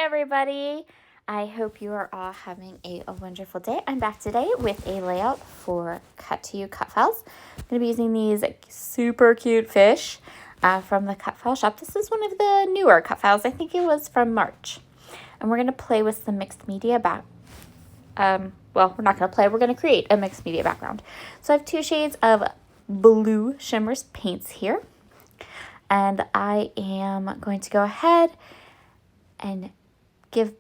everybody. I hope you are all having a wonderful day. I'm back today with a layout for Cut to You cut files. I'm going to be using these super cute fish from the cut file shop. This is one of the newer cut files. I think it was from March. And we're going to play with some mixed media well, we're not going to play. We're going to create a mixed media background. So I have two shades of blue shimmers paints here. And I am going to go ahead and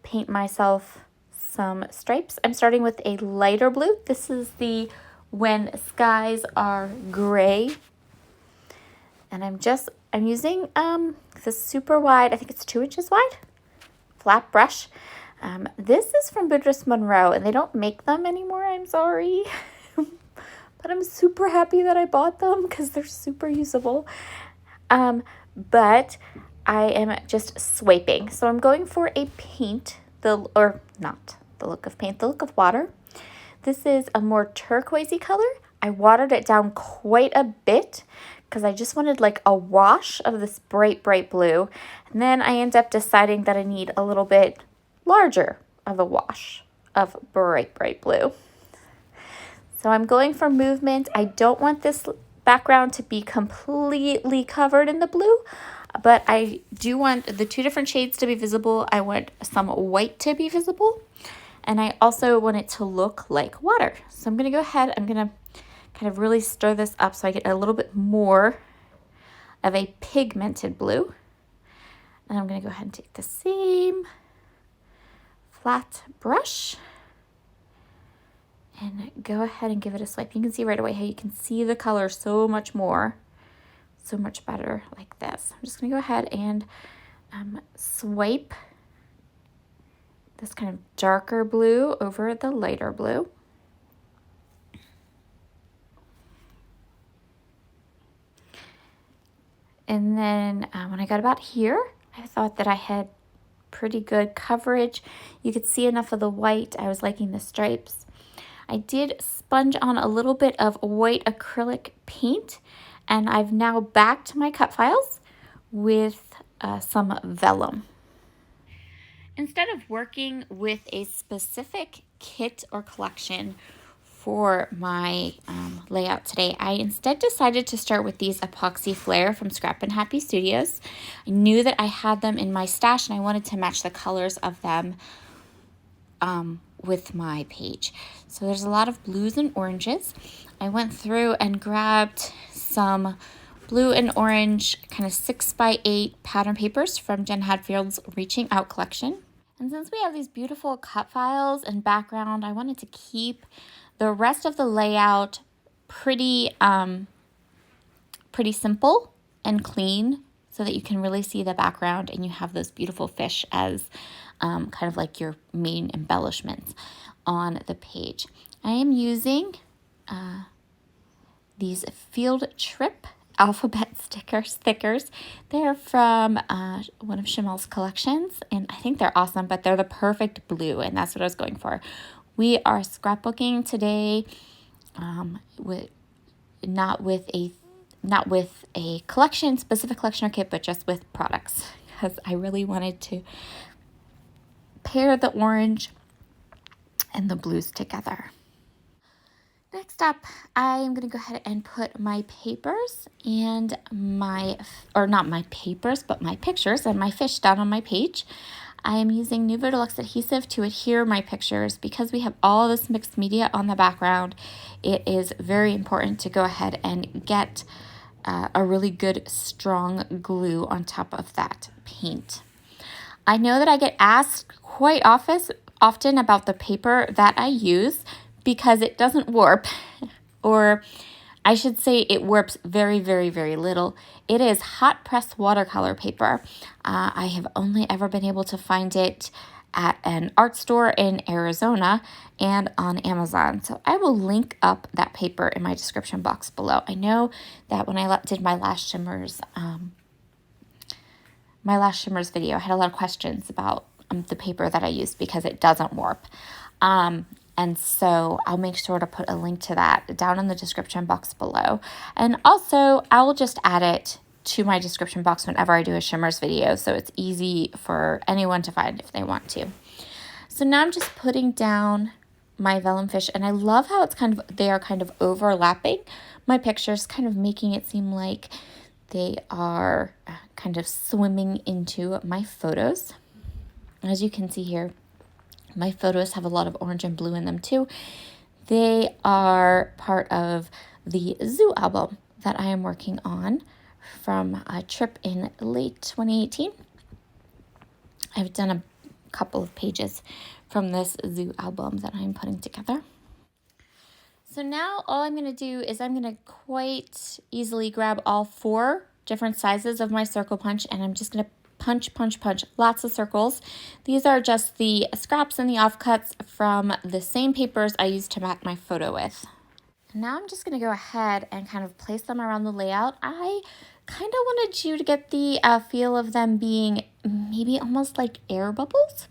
paint myself some stripes. I'm starting with a lighter blue. This is the When Skies Are Gray. And I'm using this super wide, I think it's 2 inches wide, flat brush. This is from Beatrice Monroe, and they don't make them anymore, I'm sorry. But I'm super happy that I bought them because they're super usable. But I am just swiping. So I'm going for a paint, not the look of paint, the look of water. This is a more turquoisey color. I watered it down quite a bit because I just wanted like a wash of this bright, bright blue. And then I end up deciding that I need a little bit larger of a wash of bright, bright blue. So I'm going for movement. I don't want this background to be completely covered in the blue, but I do want the 2 different shades to be visible. I want some white to be visible, and I also want it to look like water. So I'm going to go ahead, I'm going to kind of really stir this up so I get a little bit more of a pigmented blue. And I'm going to go ahead and take the same flat brush and go ahead and give it a swipe. You can see right away how you can see the color so much better like this. I'm just going to go ahead and swipe this kind of darker blue over the lighter blue. And then when I got about here, I thought that I had pretty good coverage. You could see enough of the white. I was liking the stripes. I did sponge on a little bit of white acrylic paint, and I've now backed my cut files with some vellum. Instead of working with a specific kit or collection for my layout today, I instead decided to start with these epoxy flare from Scrap and Happy Studios. I knew that I had them in my stash, and I wanted to match the colors of them with my page. So there's a lot of blues and oranges. I went through and grabbed some blue and orange kind of 6x8 pattern papers from Jen Hadfield's Reaching Out collection. And since we have these beautiful cut files and background, I wanted to keep the rest of the layout pretty simple and clean so that you can really see the background and you have those beautiful fish as kind of like your main embellishments on the page. I am using these Field Trip alphabet stickers. They're from one of Shimel's collections, and I think they're awesome, but they're the perfect blue, and that's what I was going for. We are scrapbooking today not with a specific collection or kit, but just with products, because I really wanted to pair the orange and the blues together. Next up, I am going to go ahead and put my papers and my pictures and my fish down on my page. I am using Nuvo Deluxe adhesive to adhere my pictures. Because we have all this mixed media on the background, it is very important to go ahead and get a really good strong glue on top of that paint. I know that I get asked quite often about the paper that I use because it doesn't warp, or I should say it warps very, very, very little. It is hot press watercolor paper. I have only ever been able to find it at an art store in Arizona and on Amazon. So I will link up that paper in my description box below. I know that when I did my last shimmers video, I had a lot of questions about the paper that I used because it doesn't warp. And so I'll make sure to put a link to that down in the description box below. And also, I will just add it to my description box whenever I do a shimmers video, so it's easy for anyone to find if they want to. So now I'm just putting down my vellum fish, and I love how they are kind of overlapping my pictures, kind of making it seem like they are kind of swimming into my photos. As you can see here, my photos have a lot of orange and blue in them too. They are part of the zoo album that I am working on from a trip in late 2018. I've done a couple of pages from this zoo album that I'm putting together. So now all I'm going to do is I'm going to quite easily grab all 4 different sizes of my circle punch, and I'm just going to punch lots of circles. These are just the scraps and the offcuts from the same papers I used to mat my photo with. Now I'm just going to go ahead and kind of place them around the layout. I kind of wanted you to get the feel of them being maybe almost like air bubbles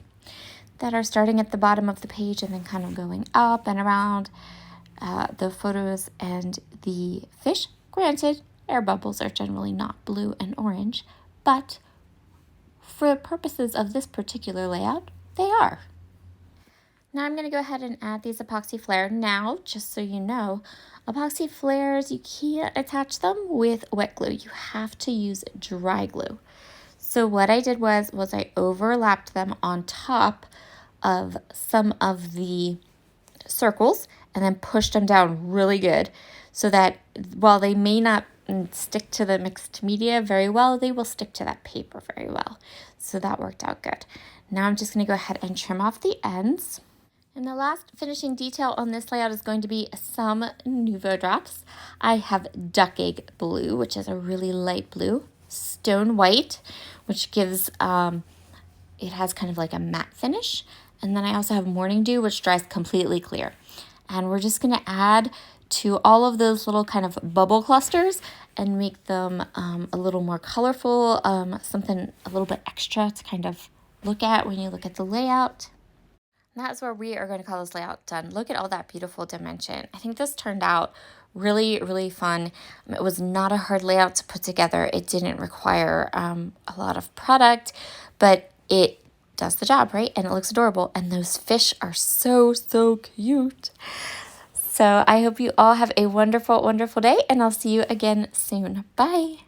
that are starting at the bottom of the page and then kind of going up and around the photos and the fish. Granted, air bubbles are generally not blue and orange, but for the purposes of this particular layout, they are. Now I'm going to go ahead and add these epoxy flares. Now, just so you know, epoxy flares, you can't attach them with wet glue. You have to use dry glue. So what I did was I overlapped them on top of some of the circles and then pushed them down really good so that while they may not stick to the mixed media very well, they will stick to that paper very well. So that worked out good. Now I'm just going to go ahead and trim off the ends. And the last finishing detail on this layout is going to be some Nuvo drops. I have Duck Egg Blue, which is a really light blue, Stone White, which gives, it has kind of like a matte finish. And then I also have Morning Dew, which dries completely clear. And we're just going to add to all of those little kind of bubble clusters and make them a little more colorful, something a little bit extra to kind of look at when you look at the layout. And that's where we are going to call this layout done. Look at all that beautiful dimension. I think this turned out really, really fun. It was not a hard layout to put together. It didn't require a lot of product, but it does the job, right? And it looks adorable. And those fish are so, so cute. So I hope you all have a wonderful, wonderful day, and I'll see you again soon. Bye.